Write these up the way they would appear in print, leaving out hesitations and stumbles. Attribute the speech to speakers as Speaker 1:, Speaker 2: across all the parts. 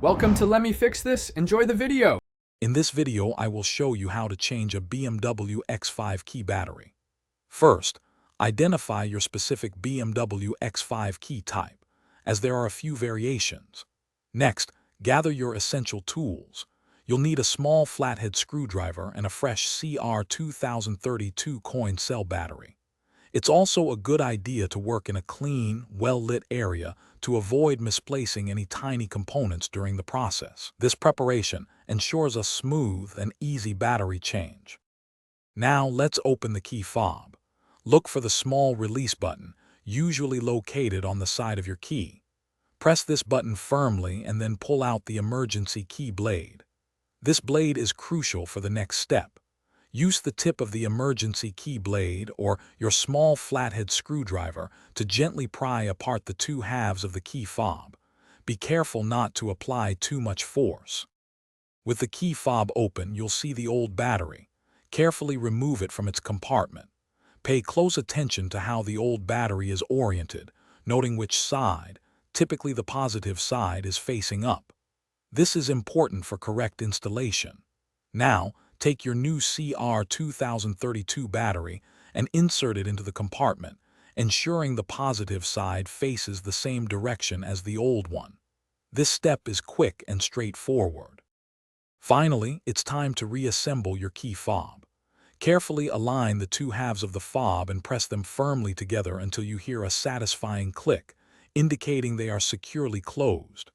Speaker 1: Welcome to Let Me Fix This. Enjoy the video.
Speaker 2: In this video, I will show you how to change a BMW X5 key battery. First, identify your specific BMW X5 key type, as there are a few variations. Next, gather your essential tools. You'll need a small flathead screwdriver and a fresh CR2032 coin cell battery. It's also a good idea to work in a clean, well-lit area to avoid misplacing any tiny components during the process. This preparation ensures a smooth and easy battery change. Now let's open the key fob. Look for the small release button, usually located on the side of your key. Press this button firmly and then pull out the emergency key blade. This blade is crucial for the next step. Use the tip of the emergency key blade or your small flathead screwdriver to gently pry apart the two halves of the key fob. Be careful not to apply too much force. With the key fob open, you'll see the old battery. Carefully remove it from its compartment. Pay close attention to how the old battery is oriented, noting which side, typically the positive side, is facing up. This is important for correct installation. Now, take your new CR2032 battery and insert it into the compartment, ensuring the positive side faces the same direction as the old one. This step is quick and straightforward. Finally, it's time to reassemble your key fob. Carefully align the two halves of the fob and press them firmly together until you hear a satisfying click, indicating they are securely closed.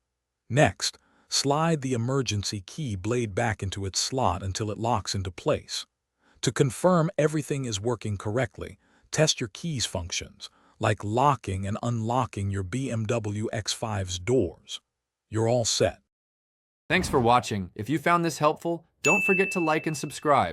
Speaker 2: Next, slide the emergency key blade back into its slot until it locks into place. To confirm everything is working correctly, test your key's functions, like locking and unlocking your BMW X5's doors. You're all set.
Speaker 1: Thanks for watching. If you found this helpful, don't forget to like and subscribe.